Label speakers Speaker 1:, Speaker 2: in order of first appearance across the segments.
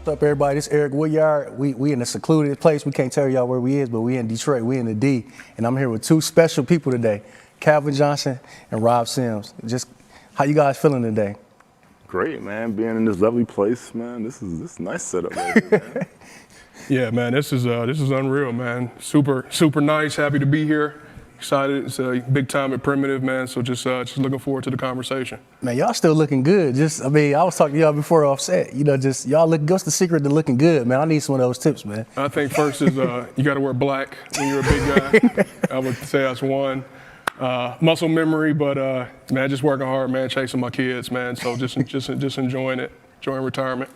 Speaker 1: up, everybody? This is Eric Woodyard. We in a secluded place. We can't tell y'all where we is, but we in Detroit. We in the D, and I'm here with two special people today, Calvin Johnson and Rob Sims. Just how you guys feeling today?
Speaker 2: Great, man. Being in this lovely place, man. This is a nice setup right here, man.
Speaker 3: Yeah, man. This is unreal, man. Super nice. Happy to be here. Excited. It's a big time at Primitiv, man. So just looking forward to the conversation.
Speaker 1: Man, y'all still looking good. I was talking to y'all before offset. Y'all look. What's the secret to looking good, man? I need some of those tips, man.
Speaker 3: I think first is you got to wear black when you're a big guy. I would say that's one. Muscle memory, but man, just working hard, man. Chasing my kids, man. So just enjoying it, enjoying retirement.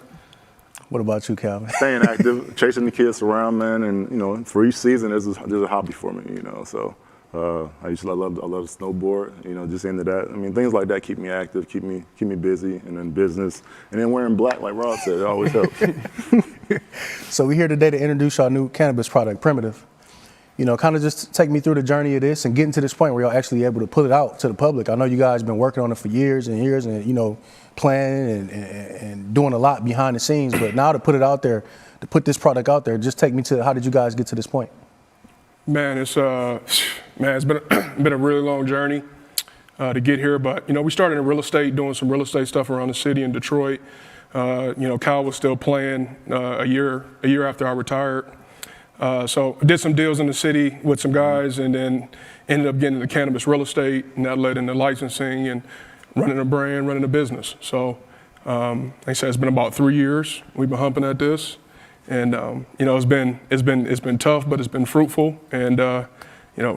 Speaker 1: What about you, Calvin?
Speaker 2: Staying active, chasing the kids around, man, and for each season, there's a hobby for me, So. I love to snowboard, just into that. I mean, things like that keep me active, keep me busy, and then business. And then wearing black, like Rob said, it always helps.
Speaker 1: So we're here today to introduce our new cannabis product, Primitiv. Kind of just take me through the journey of this and getting to this point where you're actually able to put it out to the public. I know you guys have been working on it for years and years and, planning and doing a lot behind the scenes, but now to put it out there, to put this product out there, just take me to how did you guys get to this point?
Speaker 3: Man, it's been a really long journey to get here. But we started in real estate, doing some real estate stuff around the city in Detroit. Kyle was still playing a year after I retired. So I did some deals in the city with some guys, and then ended up getting into cannabis real estate, and that led into licensing and running a brand, running a business. So like I said, it's been about 3 years. We've been humping at this. And it's been tough, but it's been fruitful. And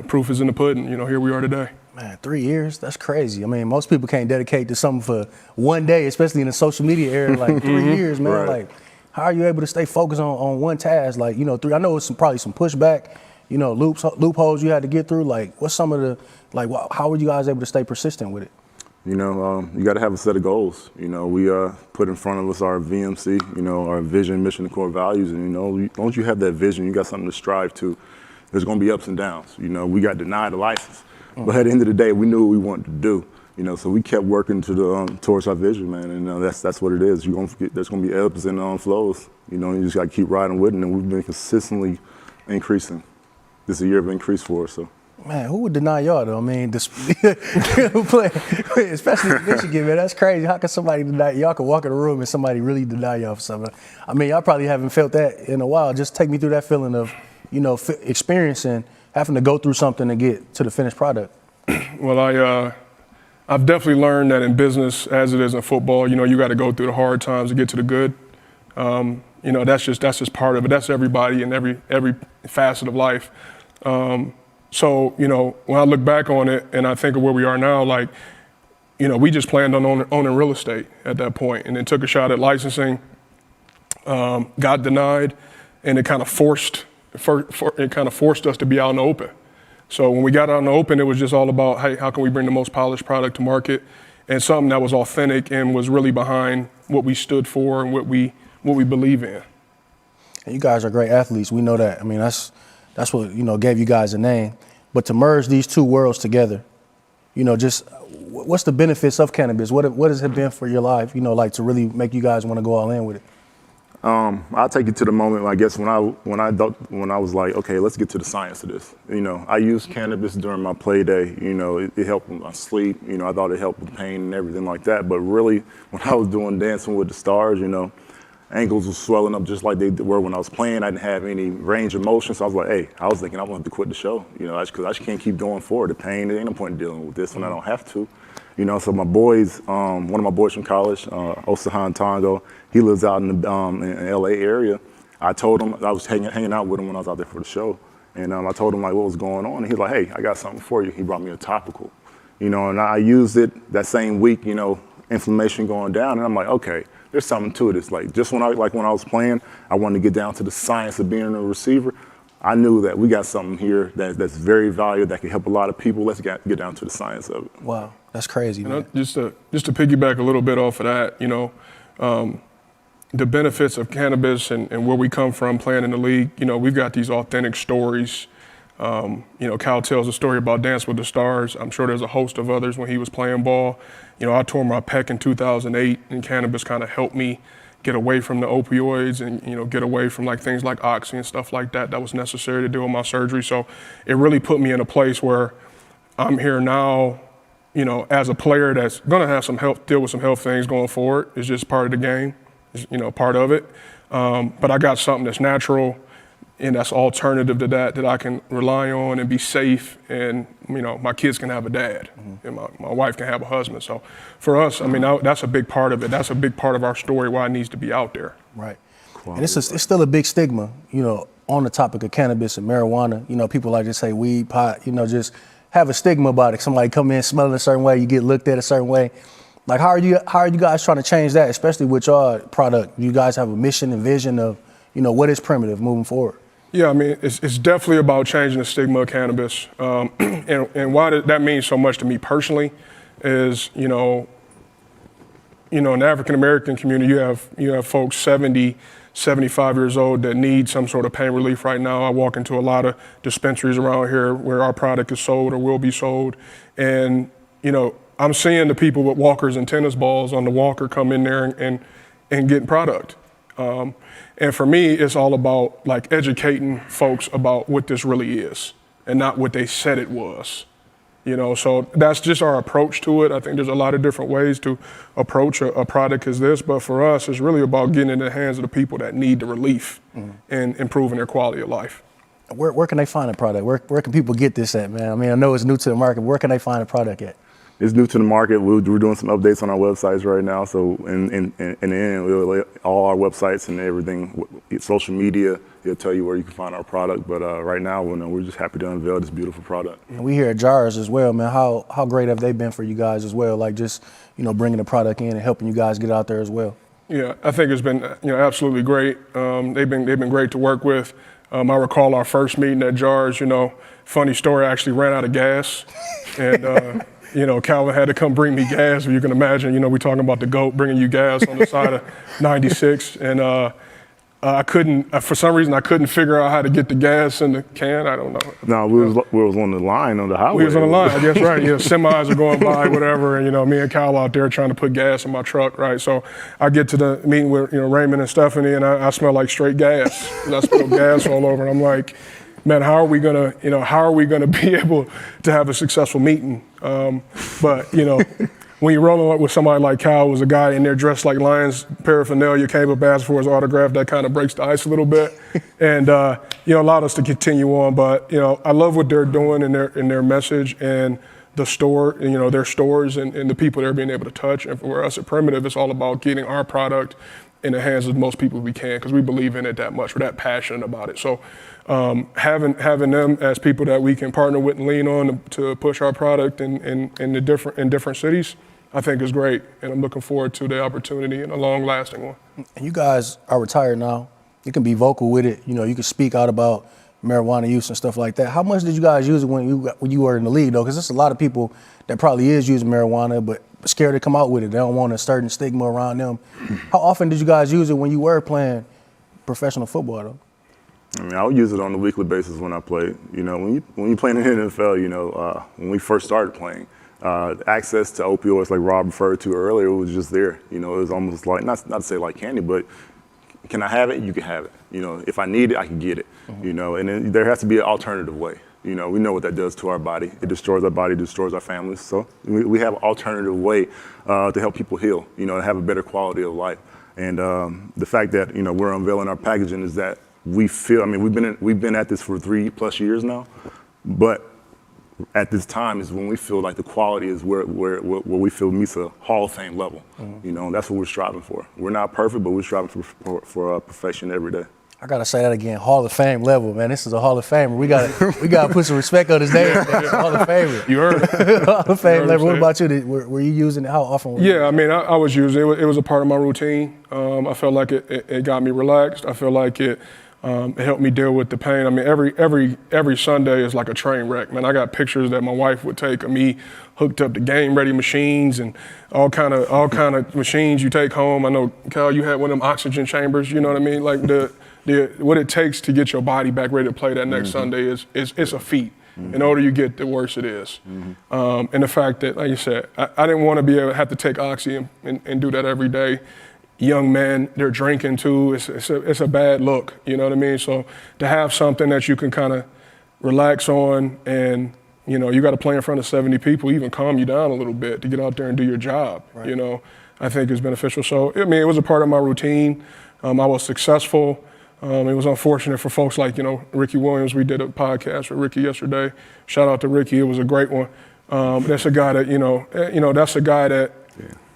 Speaker 3: proof is in the pudding. Here we are today.
Speaker 1: Man, 3 years? That's crazy. I mean, most people can't dedicate to something for one day, especially in the social media era. Like 3 years, man.
Speaker 2: Right.
Speaker 1: Like, how are you able to stay focused on one task? Like, 3. I know it's probably some pushback. Loopholes you had to get through. Like, what's some of the how were you guys able to stay persistent with it?
Speaker 2: You got to have a set of goals. We put in front of us our VMC, our vision, mission, and core values. And, once you have that vision, you got something to strive to. There's going to be ups and downs. We got denied a license. But at the end of the day, we knew what we wanted to do. So we kept working towards our vision, man. And that's what it is. There's going to be ebbs and flows. You just got to keep riding with it. And we've been consistently increasing. This is a year of increase for us. So.
Speaker 1: Man, who would deny y'all though? I mean, especially in Michigan, man, that's crazy. How can somebody deny y'all? Can walk in a room and somebody really deny y'all for something? I mean, y'all probably haven't felt that in a while. Just take me through that feeling of, experiencing having to go through something to get to the finished product.
Speaker 3: Well, I've definitely learned that in business, as it is in football, you got to go through the hard times to get to the good. That's just part of it. That's everybody in every facet of life. So, when I look back on it and I think of where we are now, we just planned on owning real estate at that point, and then took a shot at licensing, got denied, and it kind of forced us to be out in the open. So when we got out in the open, it was just all about, hey, how can we bring the most polished product to market, and something that was authentic and was really behind what we stood for and what we believe in.
Speaker 1: And you guys are great athletes. We know that. I mean, that's what, gave you guys a name. But to merge these two worlds together, just what's the benefits of cannabis? What has it been for your life, to really make you guys want to go all in with it?
Speaker 2: I'll take you to the moment, I guess, when I was like, okay, let's get to the science of this. I used cannabis during my play day. It helped with my sleep. I thought it helped with pain and everything like that. But really, when I was doing Dancing with the Stars, ankles were swelling up just like they were when I was playing. I didn't have any range of motion, so I was like, hey, I was thinking I wanted to quit the show, because I just can't keep going forward. The pain, there ain't no point in dealing with this when I don't have to. So my boys, one of my boys from college, Osahan Tongo, he lives out in the in LA area. I told him, I was hanging out with him when I was out there for the show, and I told him what was going on, and he's like, hey, I got something for you. He brought me a topical, and I used it that same week, inflammation going down, and I'm like, okay, there's something to it. It's just when I was playing, I wanted to get down to the science of being a receiver. I knew that we got something here that's very valuable, that can help a lot of people. Let's get down to the science of it.
Speaker 1: Wow, that's crazy, man.
Speaker 3: Just to piggyback a little bit off of that, the benefits of cannabis and where we come from playing in the league, we've got these authentic stories. Kyle tells a story about Dance with the Stars. I'm sure there's a host of others when he was playing ball. I tore my pec in 2008, and cannabis kind of helped me get away from the opioids and, you know, get away from like things like oxy and stuff like that was necessary to do with my surgery. So it really put me in a place where I'm here now, you know, as a player that's gonna have some health, deal with some health things going forward. It's just part of the game, it's, you know, part of it. But I got something that's natural and that's alternative to that I can rely on and be safe, and you know, my kids can have a dad, and my wife can have a husband. So for us, I mean, that's a big part of it. That's a big part of our story, why it needs to be out there.
Speaker 1: Right. And it's still a big stigma, you know, on the topic of cannabis and marijuana. You know, people like to say weed, pot, you know, just have a stigma about it. Somebody come in smelling a certain way, you get looked at a certain way. Like, how are you guys trying to change that, especially with your product? You guys have a mission and vision of, you know, what is Primitiv moving forward?
Speaker 3: Yeah, I mean, it's definitely about changing the stigma of cannabis. And why that means so much to me personally is, you know, in the African American community, you have folks 70, 75 years old that need some sort of pain relief right now. I walk into a lot of dispensaries around here where our product is sold or will be sold. And, you know, I'm seeing the people with walkers and tennis balls on the walker come in there and get product. And for me, it's all about like educating folks about what this really is and not what they said it was. You know, so that's just our approach to it. I think there's a lot of different ways to approach a product as this, but for us, it's really about getting in the hands of the people that need the relief and improving their quality of life.
Speaker 1: Where can they find a product? Where can people get this at, man? I mean, I know it's new to the market, but where can they find a product at?
Speaker 2: It's new to the market. We're doing some updates on our websites right now. So in the end, we'll lay all our websites and everything, social media, it'll tell you where you can find our product. But right now, we're just happy to unveil this beautiful product.
Speaker 1: And we here at JARS as well, man. How great have they been for you guys as well? Like just, you know, bringing the product in and helping you guys get out there as well.
Speaker 3: Yeah, I think it's been, you know, absolutely great. They've been great to work with. I recall our first meeting at JARS, you know, funny story, I actually ran out of gas. And, you know, Calvin had to come bring me gas. You can imagine, you know, we're talking about the GOAT bringing you gas on the side of 96. And I couldn't, for some reason, I couldn't figure out how to get the gas in the can. I don't know.
Speaker 2: No, we was on the line on the highway.
Speaker 3: We was on the line, I guess, right. Yeah, semis are going by, whatever. And, you know, me and Cal out there trying to put gas in my truck, right? So I get to the meeting with, you know, Raymond and Stephanie, and I smell like straight gas. And I smell gas all over. And I'm like, man, how are we gonna be able to have a successful meeting? But you know, when you're rolling up with somebody like Cal, was a guy in there dressed like Lions paraphernalia, came up asked for his autograph, that kind of breaks the ice a little bit, and you know, allowed us to continue on. But you know, I love what they're doing in their message and the store, you know, their stores and the people they're being able to touch. And for us at Primitiv, it's all about getting our product in the hands of most people we can, because we believe in it that much. We're that passionate about it. So having them as people that we can partner with and lean on to push our product in different cities, I think is great. And I'm looking forward to the opportunity and a long-lasting one.
Speaker 1: And you guys are retired now. You can be vocal with it. You know, you can speak out about marijuana use and stuff like that. How much did you guys use it when you were in the league, though? Because there's a lot of people that probably is using marijuana, but scared to come out with it. They don't want a certain stigma around them. How often did you guys use it when you were playing professional football, though?
Speaker 2: I mean, I would use it on a weekly basis when I played. You know, when you play in the NFL, you know, when we first started playing, access to opioids, like Rob referred to earlier, was just there. You know, it was almost like, not to say like candy, but can I have it? You can have it. You know, if I need it, I can get it. You know, and then there has to be an alternative way. You know, we know what that does to our body. It destroys our body, destroys our families. So we have an alternative way to help people heal, you know, and have a better quality of life. And the fact that, you know, we're unveiling our packaging is that we feel, I mean, we've been at this for 3+ years now, but at this time is when we feel like the quality is where we feel meets a Hall of Fame level. You know, and that's what we're striving for. We're not perfect, but we're striving for perfection every day.
Speaker 1: I gotta say that again, Hall of Fame level, man. This is a Hall of Famer. We gotta put some respect on his name. Hall of Famer.
Speaker 3: You heard it.
Speaker 1: Hall of Fame level. What about you? Were you using it? How often?
Speaker 3: Yeah, I mean, I was using it. It was a part of my routine. I felt like it got me relaxed. I feel like it helped me deal with the pain. I mean, every Sunday is like a train wreck, man. I got pictures that my wife would take of me hooked up to game-ready machines and all kind of machines you take home. I know, Cal, you had one of them oxygen chambers. You know what I mean? Like what it takes to get your body back ready to play that next Sunday is a feat. The older you get, the worse it is. And the fact that, like you said, I didn't want to be able to have to take oxy and do that every day. young men, they're drinking too. It's a bad look, you know what I mean? So to have something that you can kind of relax on, and you know, you got to play in front of 70 people, even calm you down a little bit to get out there and do your job,
Speaker 1: right.
Speaker 3: you know, I think is beneficial. So, I mean, it was a part of my routine. I was successful. It was unfortunate for folks like, you know, Ricky Williams. We did a podcast with Ricky yesterday. Shout out to Ricky. It was a great one. That's a guy that, that's a guy that,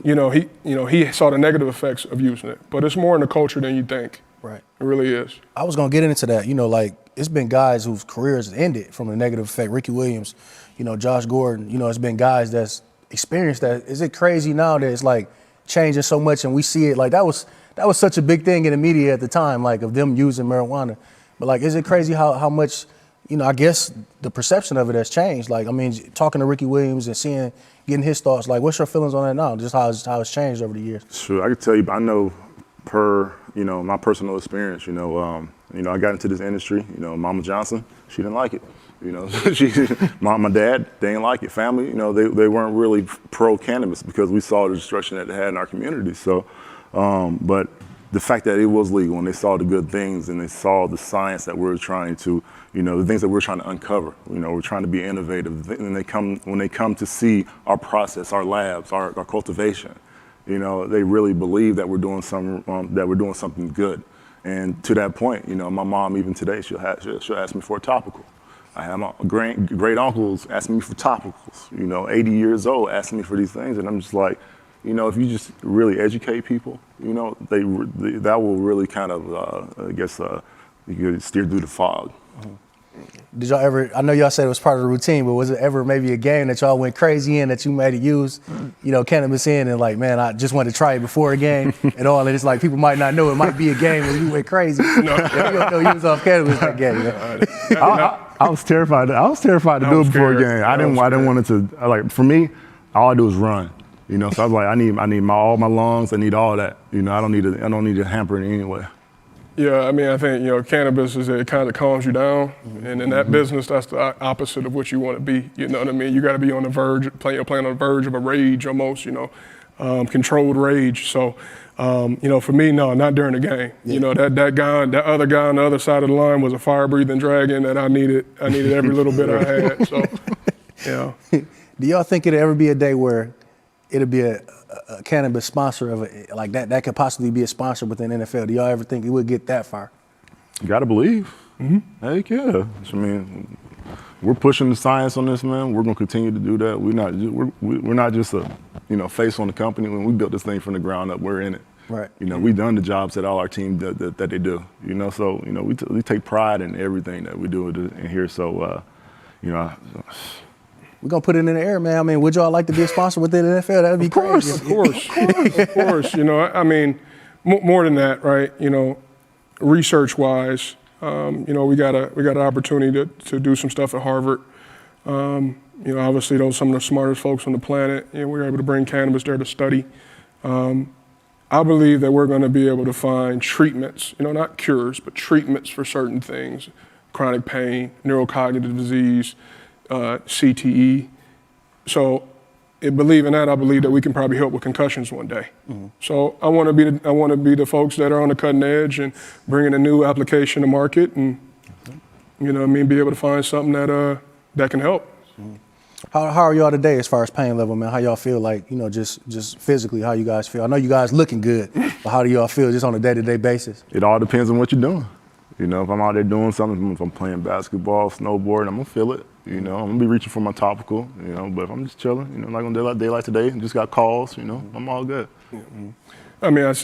Speaker 3: he saw the negative effects of using it, but it's more in the culture than you think.
Speaker 1: Right.
Speaker 3: It really is.
Speaker 1: I was gonna get into that. You know, like it's been guys whose careers ended from the negative effect. Ricky Williams, you know, Josh Gordon. You know, it's been guys that's experienced that. Is it crazy now that it's like changing so much and we see it? Like that was such a big thing in the media at the time, like of them using marijuana. But like, is it crazy how much, you know, I guess the perception of it has changed. Like, I mean, talking to Ricky Williams and getting his thoughts. Like, what's your feelings on that now? Just how it's changed over the years.
Speaker 2: Sure, I can tell you. I know my personal experience. I got into this industry. You know, Mama Johnson, she didn't like it. You know, my dad, they didn't like it. Family, you know, they weren't really pro cannabis because we saw the destruction that it had in our community. So, but the fact that it was legal and they saw the good things and they saw the science that we're trying to, you know, the things that we're trying to uncover. You know, we're trying to be innovative. And when they come to see our process, our labs, our cultivation, you know, they really believe that we're doing something good. And to that point, you know, my mom even today she'll ask me for a topical. I have my great uncles asking me for topicals. You know, 80 years old asking me for these things, and I'm just like, you know, if you just really educate people, you know, that will really kind of, you could steer through the fog.
Speaker 1: Did y'all ever, I know y'all said it was part of the routine, but was it ever maybe a game that y'all went crazy in that you might have used, you know, cannabis in and like, man, I just wanted to try it before a game and all, and it's like people might not know it might be a game and you went crazy. No. You don't know you was off cannabis that game.
Speaker 2: I was terrified. I was terrified to do it before a game. I didn't want it to, like, for me, all I do is run. You know, so I was like, I need all my lungs. I need all that. You know, I don't need to hamper it anyway. Yeah,
Speaker 3: I mean, I think, you know, cannabis it kind of calms you down, and in that business, that's the opposite of what you want to be. You know what I mean? You got to be on the verge, playing on the verge of a rage almost. You know, controlled rage. So, you know, for me, no, not during the game. Yeah. You know, that other guy on the other side of the line was a fire-breathing dragon that I needed every little bit I had. So, yeah.
Speaker 1: Do y'all think it'll ever be a day where it'll be a cannabis sponsor of it, like that could possibly be a sponsor within NFL? Do y'all ever think it would get that far?
Speaker 2: You gotta believe. Mm-hmm. Heck yeah. I mean, we're pushing the science on this, man. We're gonna continue to do that. We're not just a, you know, face on the company. When we built this thing from the ground up, we're in it.
Speaker 1: Right.
Speaker 2: You know, we've done the jobs that all our team that they do. You know, so you know we take pride in everything that we do in here. So, you know.
Speaker 1: We're going to put it in the air, man. I mean, would y'all like to be a sponsor within the NFL? That would be crazy.
Speaker 3: Of course. You know, I mean, more than that, right? You know, research-wise, you know, we got an opportunity to do some stuff at Harvard. You know, obviously, those are some of the smartest folks on the planet. You know, we were able to bring cannabis there to study. I believe that we're going to be able to find treatments, you know, not cures, but treatments for certain things, chronic pain, neurocognitive disease, CTE. So, believing that, I believe that we can probably help with concussions one day. Mm-hmm. So I want to be the folks that are on the cutting edge and bringing a new application to market, and you know, what I mean, be able to find something that can help.
Speaker 1: Mm-hmm. How are y'all today as far as pain level, man? How y'all feel, like, you know, just physically, how you guys feel? I know you guys looking good, but how do y'all feel just on a day-to-day basis?
Speaker 2: It all depends on what you're doing. You know, if I'm out there doing something, if I'm playing basketball, snowboarding, I'm gonna feel it. You know, I'm gonna be reaching for my topical, you know, but if I'm just chilling, you know, like on a day like today, and just got calls, you know, I'm all good.
Speaker 3: Mm-hmm. I mean, I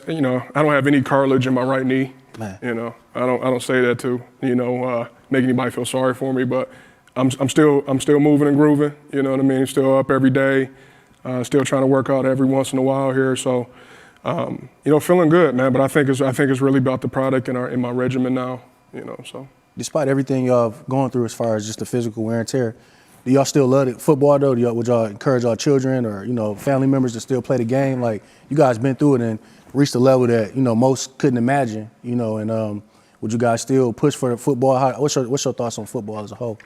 Speaker 3: don't have any cartilage in my right knee.
Speaker 1: Man.
Speaker 3: You know, I don't say that to, you know, make anybody feel sorry for me, but I'm still moving and grooving. You know what I mean? Still up every day, still trying to work out every once in a while here. So, you know, feeling good, man. But I think it's really about the product in my regimen now. You know, so.
Speaker 1: Despite everything y'all going through as far as just the physical wear and tear, do y'all still love it? Football though? Would y'all encourage y'all children or, you know, family members to still play the game? Like, you guys been through it and reached a level that, you know, most couldn't imagine, you know, and would you guys still push for the football? What's your thoughts on football as a whole?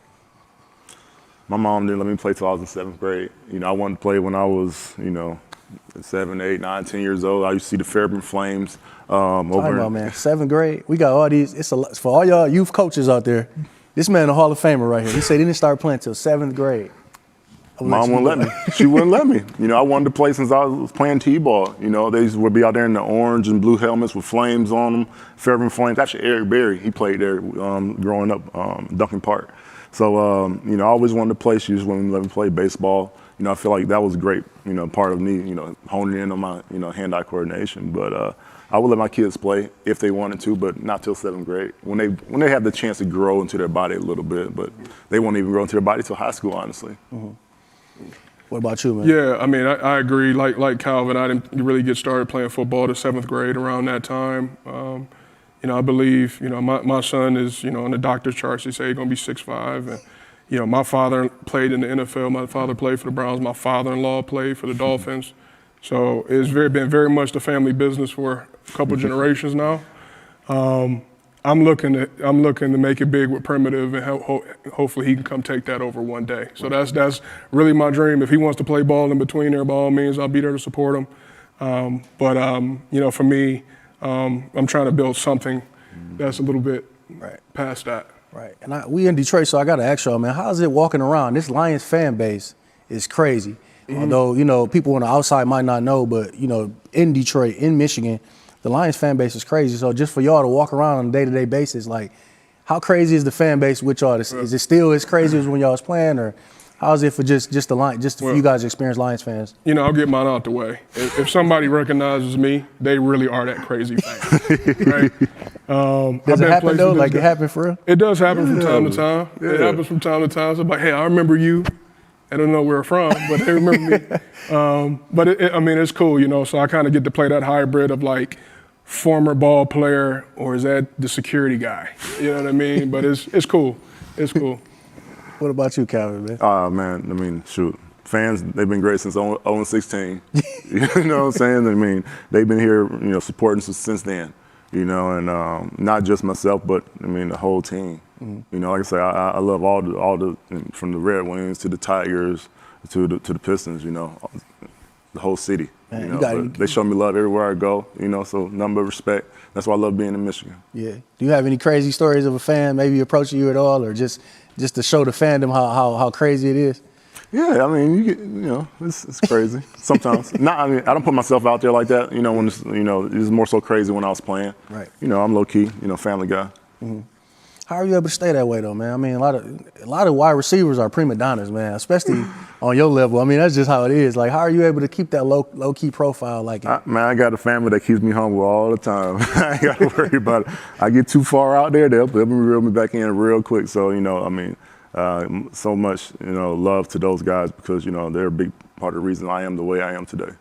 Speaker 2: My mom didn't let me play till I was in 7th grade. You know, I wanted to play when I was, you know, 7, 8, 9, 10 years old. I used to see the Fairburn Flames
Speaker 1: Talking
Speaker 2: over.
Speaker 1: about, man, 7th grade. We got all these. It's a lot for all y'all youth coaches out there. This man, a Hall of Famer right here. He said he didn't start playing till 7th grade.
Speaker 2: Mom wouldn't let me. She wouldn't let me. You know, I wanted to play since I was playing t-ball. You know, they would be out there in the orange and blue helmets with flames on them, Fairburn Flames. Actually, Eric Berry, he played there growing up, Duncan Park. So, you know, I always wanted to play. She just wouldn't let me play baseball. You know, I feel like that was great, you know, part of me, you know, honing in on my, you know, hand-eye coordination. But I would let my kids play if they wanted to, but not till 7th grade. When they have the chance to grow into their body a little bit, but they won't even grow into their body till high school, honestly.
Speaker 1: Mm-hmm. What about you, man?
Speaker 3: Yeah, I mean, I agree. Like Calvin, I didn't really get started playing football to 7th grade around that time. You know, I believe, you know, my son is, you know, on the doctor's charts. They say he's going to be 6'5", and you know, my father played in the NFL. My father played for the Browns. My father-in-law played for the Dolphins. So it's been very much the family business for a couple generations now. I'm looking to make it big with Primitiv, and hopefully he can come take that over one day. So that's really my dream. If he wants to play ball in between there, by all means, I'll be there to support him. You know, for me, I'm trying to build something that's a little bit past that.
Speaker 1: Right. And we in Detroit, so I got to ask y'all, man, how's it walking around? This Lions fan base is crazy. Although, you know, people on the outside might not know, but, you know, in Detroit, in Michigan, the Lions fan base is crazy. So just for y'all to walk around on a day-to-day basis, like, how crazy is the fan base with y'all? Is it still as crazy as when y'all was playing, or how's it for just the line, just for you guys experienced Lions fans?
Speaker 3: You know, I'll get mine out the way. If somebody recognizes me, they really are that crazy fan, right?
Speaker 1: Does it happen though? Like it happened for real?
Speaker 3: It does happen from time to time. Yeah. It happens from time to time. So like, hey, I remember you. I don't know where I'm from, but they remember me. But I mean, it's cool, you know. So I kind of get to play that hybrid of like former ball player, or is that the security guy? You know what I mean? But it's cool. It's cool.
Speaker 1: What about you, Calvin, man?
Speaker 2: Man, I mean, shoot. Fans, they've been great since 0-16. You know what I'm saying? I mean, they've been here, you know, supporting since then. You know, and not just myself, but I mean the whole team. You know, like I say, I love all the from the Red Wings to the Tigers to the Pistons. You know, the whole city. Man, you know, they show me love everywhere I go. You know, so nothing but respect. That's why I love being in Michigan. Yeah.
Speaker 1: Do you have any crazy stories of a fan maybe approaching you at all, or just to show the fandom how crazy it is?
Speaker 2: Yeah, I mean, you know, it's crazy sometimes. I mean, I don't put myself out there like that. You know, when it's more so crazy when I was playing. Right. You know, I'm low key. You know, family guy.
Speaker 1: How are you able to stay that way though, man? I mean, a lot of wide receivers are prima donnas, man. Especially on your level. I mean, that's just how it is. Like, how are you able to keep that low key profile like it?
Speaker 2: Man, I got a family that keeps me humble all the time. I ain't got to worry about it. I get too far out there, they'll reel me back in real quick. So, you know, I mean. So much, you know, love to those guys because, you know, they're a big part of the reason I am the way I am today.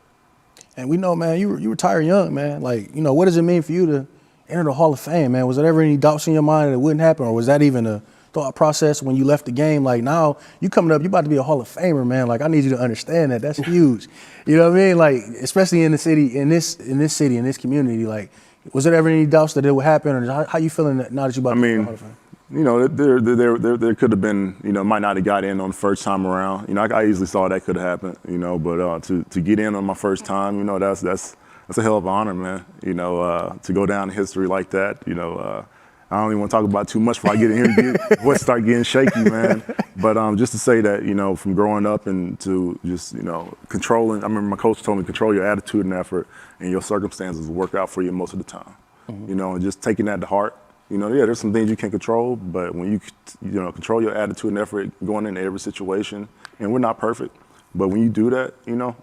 Speaker 1: And we know, man, you retire young, man. Like, you know, what does it mean for you to enter the Hall of Fame, man? Was there ever any doubts in your mind that it wouldn't happen, or was that even a thought process when you left the game? Like, now you coming up, you about to be a Hall of Famer, man. Like, I need you to understand that. That's huge. You know what I mean? Like, especially in the city, in this city, in this community. Like, was there ever any doubts that it would happen, or how you feeling now that you about to be a Hall of Fame?
Speaker 2: You know, there could have been, you know, might not have got in on the first time around. You know, I easily saw that could have happened, you know, but to get in on my first time, you know, that's a hell of an honor, man. You know, to go down in history like that, you know, I don't even want to talk about too much before I get in here and voice start getting shaky, man. But just to say that, you know, from growing up and to just, you know, controlling, I remember my coach told me, control your attitude and effort, and your circumstances will work out for you most of the time. You know, and just taking that to heart. You know, yeah, there's some things you can't control, but when you know, control your attitude and effort going into every situation, and we're not perfect, but when you do that, you know,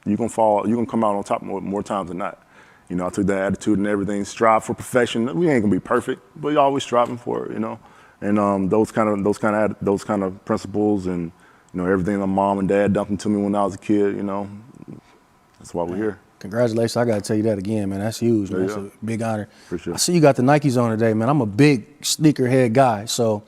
Speaker 2: you're going to come out on top more times than not. You know, I took that attitude and everything, strive for perfection. We ain't going to be perfect, but you're always striving for it, you know. And those kind of principles and, you know, everything my mom and dad dumped into me when I was a kid, you know, that's why we're here.
Speaker 1: Congratulations. I got to tell you that again, man. That's huge, man. That's a big honor.
Speaker 2: Appreciate it.
Speaker 1: I see you got the Nikes on today, man. I'm a big sneakerhead guy. So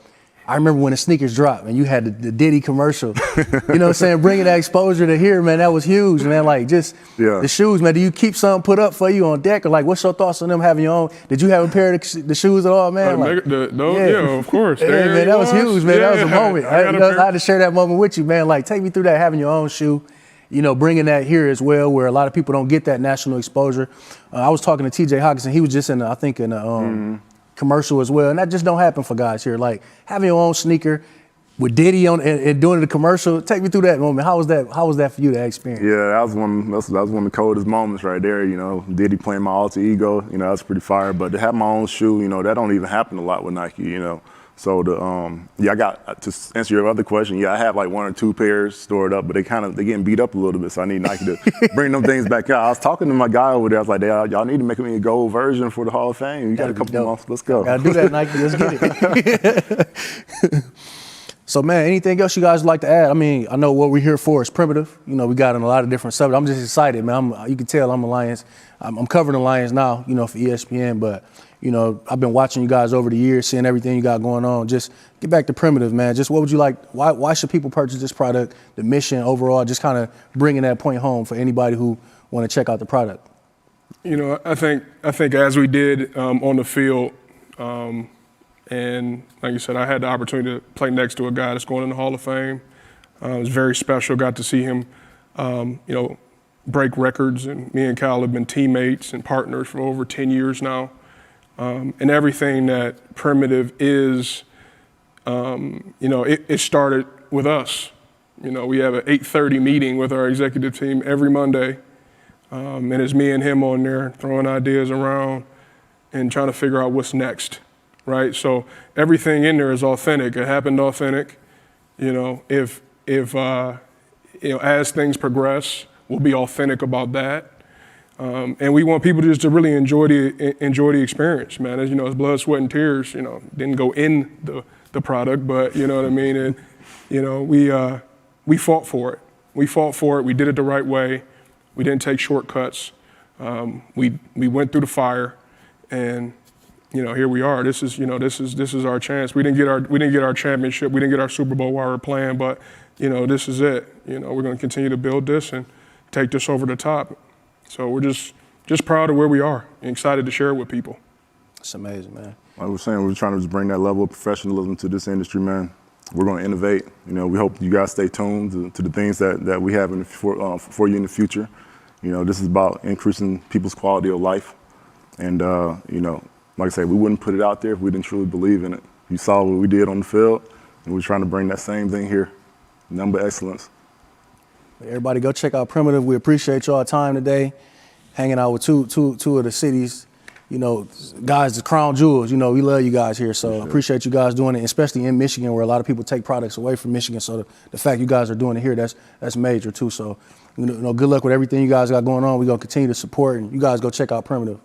Speaker 1: I remember when the sneakers dropped and you had the Diddy commercial. You know what I'm saying? Bringing that exposure to here, man, that was huge, man. Like, just the shoes, man. Do you keep something put up for you on deck? Or, like, what's your thoughts on them having your own? Did you have a pair of the shoes at all, man?
Speaker 3: Yeah, of course.
Speaker 1: Yeah, man, that was huge, man. That was a moment. I had to share that moment with you, man. Like, take me through that, having your own shoe. bringing that here as well, where a lot of people don't get that national exposure. I was talking to TJ Hawkinson. He was just in a commercial as well, and that just don't happen for guys here. Like having your own sneaker with Diddy on and doing the commercial. Take me through that moment. How was that for you, that experience?
Speaker 2: Yeah, that was one of the coldest moments right there. Diddy playing my alter ego. That's pretty fire. But to have my own shoe, that don't even happen a lot with Nike. So I got to answer your other question. Yeah, I have like 1 or 2 pairs stored up, but they getting beat up a little bit. So I need Nike to bring them things back out. I was talking to my guy over there. I was like, y'all need to make me a gold version for the Hall of Fame. You got a couple months. Let's go.
Speaker 1: Gotta do that, Nike. Let's get it. So, man, anything else you guys would like to add? I mean, I know what we're here for is Primitiv. We got in a lot of different subjects. I'm just excited, man. You can tell I'm a Lions. I'm covering the Lions now, for ESPN. But, I've been watching you guys over the years, seeing everything you got going on. Just get back to Primitiv, man. Just what would you like? Why should people purchase this product? The mission overall, just kind of bringing that point home for anybody who want to check out the product.
Speaker 3: I think as we did on the field. And like you said, I had the opportunity to play next to a guy that's going in the Hall of Fame. It was very special. Got to see him, break records. And me and Cal have been teammates and partners for over 10 years now. And everything that Primitiv is, it started with us. We have an 8:30 meeting with our executive team every Monday. And it's me and him on there throwing ideas around and trying to figure out what's next. Right, so everything in there is authentic. It happened authentic. If as things progress, we'll be authentic about that. And we want people just to really enjoy the experience, man. As it's blood, sweat, and tears. Didn't go in the product, but you know what I mean. And we fought for it. We fought for it. We did it the right way. We didn't take shortcuts. We went through the fire, and here we are. This is our chance. We didn't get our championship. We didn't get our Super Bowl while we were playing, but this is it. We're going to continue to build this and take this over the top. So we're just proud of where we are and excited to share it with people.
Speaker 1: It's amazing, man.
Speaker 2: Like we're saying, we're trying to just bring that level of professionalism to this industry, man. We're going to innovate. We hope you guys stay tuned to the things that we have for you in the future. This is about increasing people's quality of life, and like I said, we wouldn't put it out there if we didn't truly believe in it. You saw what we did on the field, and we're trying to bring that same thing here. Number excellence.
Speaker 1: Everybody go check out Primitiv. We appreciate y'all time today, hanging out with two of the cities, guys, the crown jewels. We love you guys here, so appreciate you guys doing it, especially in Michigan, where a lot of people take products away from Michigan. So the fact you guys are doing it here, that's major too. So good luck with everything you guys got going on. We're gonna continue to support, and you guys go check out Primitiv.